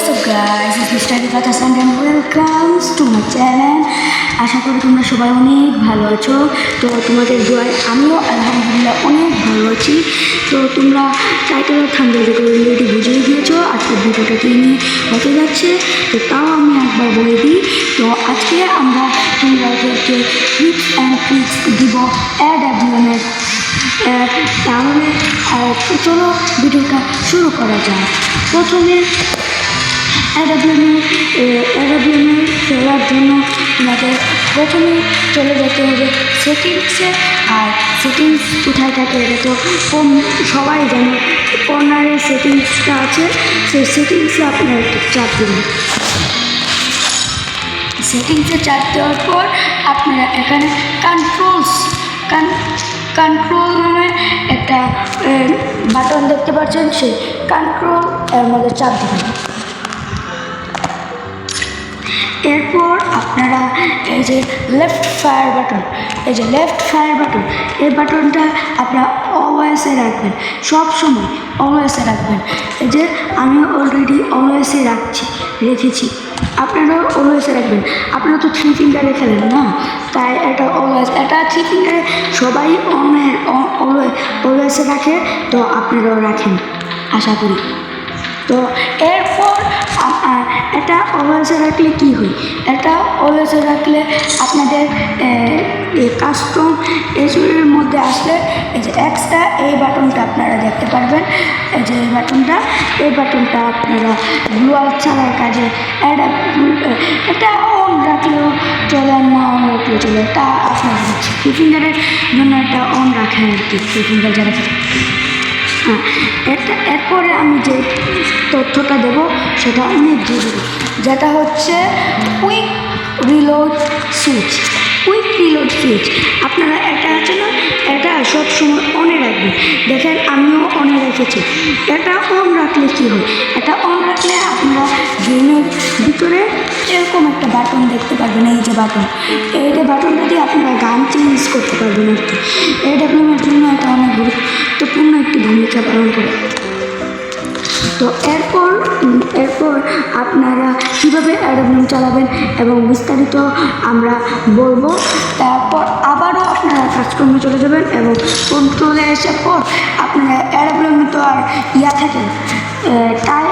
What's up guys, it's Mr. Rifatas and welcome to my channel. আশা করি তোমরা সবাই অনেক ভালো আছো। তো তোমাদের দোয়ায় আমিও আলহামদুলিল্লাহ অনেক ভালো আছি। তো তোমরা টাইটেল আর থাম্বনেল দেখে অলরেডি বুঝেই গিয়েছো আজকের ভিডিওটা কী নিয়ে হতে যাচ্ছে। তো তাও আমি একবার বলে দিই। তো আজকে আমরা তোমাদেরকে টিপস অ্যান্ড ট্রিক্স দিব AWM-এর। তাহলে চলো ভিডিওটা শুরু করা যায়। প্রথমে AWM খেলার জন্য তোমাদের প্রথমে চলে যেতে হবে সেটিংসে। আর সেটিংস কোথায় থাকে এটা তো সবাই জানে, কর্নারে সেটিংসটা আছে। সেই সেটিংসে আপনারা একটু চাপ দেবেন। সেটিংসে চাপ দেওয়ার পর আপনারা এখানে কন্ট্রোল নামে একটা বাটন দেখতে পাচ্ছেন, সেই কন্ট্রোল এর মধ্যে চাপ দেবেন। এরপর আপনারা এই যে লেফট ফায়ার বাটন, এই বাটনটা আপনারা অলওয়েজে রাখবেন, সব সময় অলওয়েজে রাখবেন। এই যে আমি অলরেডি অলওয়েজে রেখেছি, আপনারাও অলওয়েজে রাখবেন। আপনারা তো 3 ফিঙ্গারে খেলেন না, তাই এটা অলওয়েজ, এটা 3 ফিঙ্গারে সবাই অলওয়েজে রাখে, তো আপনারাও রাখেন আশা করি। তো এরপর এটা অলওয়েজে রাখলে কী হয়, এটা অলওয়েজে রাখলে আপনাদের কাস্টম এর মধ্যে আসলে এই যে এক্সট্রা এই বাটনটা আপনারা দেখতে পারবেন। এই যে এই বাটনটা আপনারা গ্লোয়াল ছাড়ার কাজে এটা অন রাখলেও চলে, না অন রাখলেও চলে, এটা আপনার হচ্ছে ফিঙ্গারের জন্য এটা অন রাখেন আর কি, ফিঙ্গার যারা। এরপরে আমি যে তথ্যটা দেব সেটা অনেক জরুরি, যেটা হচ্ছে কুইক রিলোড সুইচ। আপনারা এটা আছে না, এটা সবসময় অনে রাখবেন। দেখেন আমিও অনে রেখেছি। এটা অন রাখলে কী হয়, এটা অন রাখলে আপনারা গেমের ভিতরে এরকম একটা বাটন দেখতে পারবেন। এই যে বাটনটা দিয়ে আপনারা গান চেঞ্জ করতে পারবেন আর কি। AWM-এর জন্য এটা অনেক গুরুত্বপূর্ণ একটি ভূমিকা পালন করে। তো এরপর আপনারা কীভাবে AWM চালাবেন এবং বিস্তারিত আমরা বলবো। তারপর আবারও আপনারা কাজকর্মে চলে যাবেন এবং কন্ট্রোলে আসার পর আপনারা AWM তো আর থাকে, তাই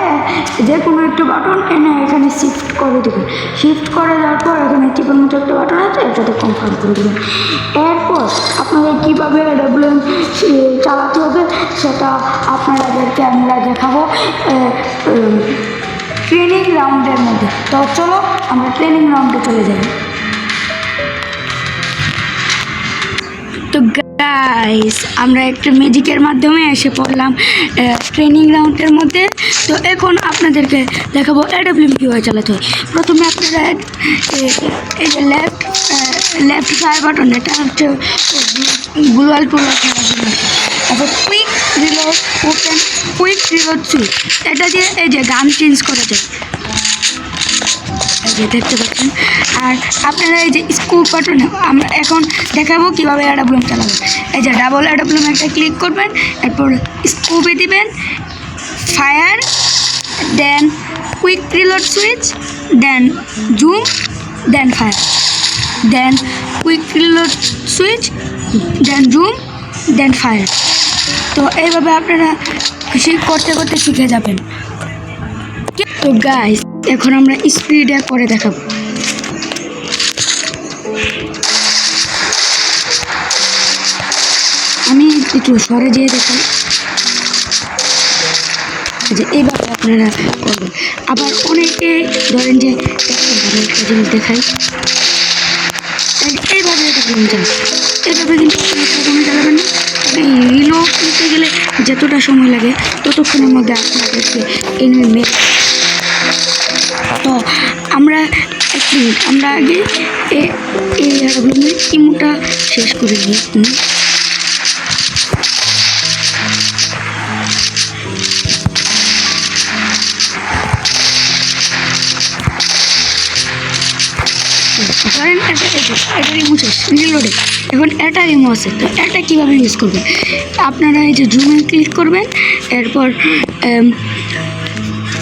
যে কোনো একটা বাটন এনে এখানে শিফট করে দেবেন। শিফট করে দেওয়ার পর এখানে টিপের মতো একটা বাটন আছে, এটাতে কনফার্ম করে দেবেন। এরপর আপনাদের কীভাবে AWM চালাতে হবে সেটা আপনাদেরকে আমরা দেখাবো ট্রেনিং রাউন্ডের মধ্যে। তো চলো আমরা ট্রেনিং রাউন্ডে চলে যাই। তো গাইস, আমরা একটা ম্যাজিকের মাধ্যমে এসে পড়লাম ট্রেনিং রাউন্ডের মধ্যে। তো এখন আপনাদেরকে দেখাবো AWM কীভাবে চালাতে হয়। প্রথমে আপনারা এই যে লেফট ফায়ার বাটন, এটা হচ্ছে গ্লোয়াল খেলার জন্য। তারপর কুইক রিলোড সুইচ, এটা দিয়ে এই যে গান চেঞ্জ করা যায়, এই যে দেখতে পাচ্ছেন। আর আপনারা এই যে স্কুপ বাটনে আমরা এখন দেখাবো কীভাবে AWM চালাবেন। এই যে ডাবল AWM একটা ক্লিক করবেন, এরপর স্কুপে দিবেন ফায়ার, দেন কুইক রিলোড সুইচ, দেন জুম, দেন ফায়ার, দেন কুইক রিলোড সুইচ, দেন জুম, দেন ফায়ার। তো এইভাবে আপনারা করতে শিখে যাবেন। তো গাইস, এখন আমরা স্পিডে করে দেখাবো। আমি একটু সরে যেয়ে দেখাই যে এইভাবে আপনারা করবেন। আবার অনেকে ধরেন যে একটা জিনিস দেখাই, এইভাবে এইভাবে কিন্তু চালাবেন না। রিলোড নিতে গেলে যতটা সময় লাগে ততক্ষণের মধ্যে আপনাদেরকে এনিমি মেরে। তো আমরা আগে এই AWM-এর ইমোটা শেষ করে নিই। ধরেন এটা রিমো শেষ, রিলোডে এখন এটা রিমো আছে। তো এটা কীভাবে ইউজ করবেন, আপনারা এই যে জুমে ক্লিক করবেন, এরপর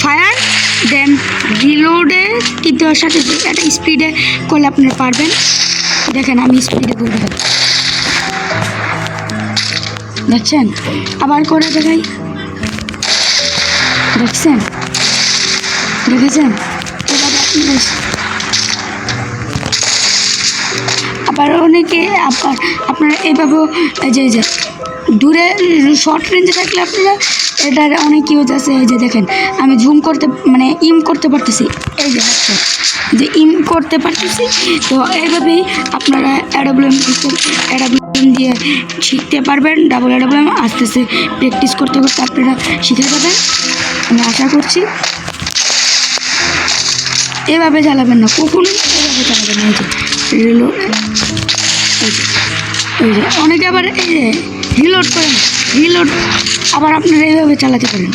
ফায়ার, দেন রিলোডে টিপ দেওয়ার সাথে একটা স্পিডে করলে আপনারা পারবেন। দেখেন আমি স্পিডে করে দেখাই, দেখছেন? আবার করে দেখাই, দেখছেন? দেখেছেন? এভাবে আপনারা আবার অনেকে আপনারা এইভাবেও যে দূরে শর্ট রেঞ্জে থাকলে আপনারা এটার অনেক ইউজ আছে। এই যে দেখেন আমি জুম করতে মানে ইম করতে পারতেছি, এই যে দেখছেন যে ইম করতে পারতেছি। তো এইভাবেই আপনারা অ্যাডাব্লিউএম দিয়ে শিখতে পারবেন। ডাবল অ্যাডাব্লিউএম আস্তে আস্তে প্র্যাকটিস করতে করতে আপনারা শিখে যাবেন, আমি আশা করছি। এভাবে চালাবেন না, কখনোই এভাবে চালাবেন না। এই যে এই যে অনেকে আবার এই যে রিলোড করেন, রিলোড আবার আপনারা এইভাবে চালাতে পারেন।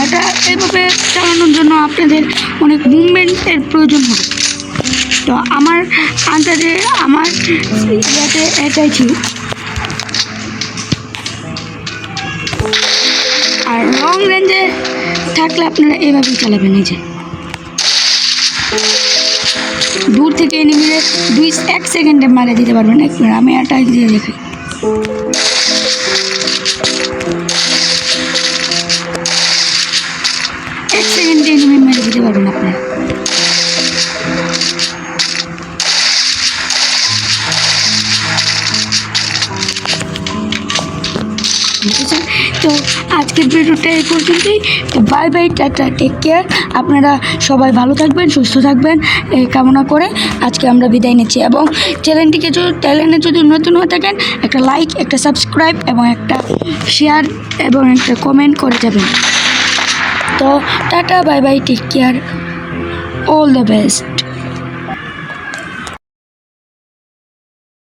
এটা এইভাবে চালানোর জন্য আপনাদের অনেক মুভমেন্টের প্রয়োজন হবে। তো আমার আন্দাজে আমার ইয়াতে এটাই ছিল। আর লং রেঞ্জে থাকলে আপনারা এইভাবেই চালাবেন। এই যে দূর থেকে এনিমিরে 1 সেকেন্ডে মারা দিতে পারবেন। এক মিনিট আমি এটা দিয়ে দেখাই। এক সেকেন্ডে এনিমি মেরে দিতে পারবেন আপনারা। তো আজকের ভিডিওটা এই পর্যন্তই। তো বাই বাই, টাটা, টেক কেয়ার। আপনারা সবাই ভালো থাকবেন, সুস্থ থাকবেন এই কামনা করে আজকে আমরা বিদায় নিচ্ছি। এবং চ্যানেলে যদি নতুন হয়ে থাকেন একটা লাইক, একটা সাবস্ক্রাইব এবং একটা শেয়ার এবং একটা কমেন্ট করে যাবেন। তো টাটা, bye bye, take care, all the best.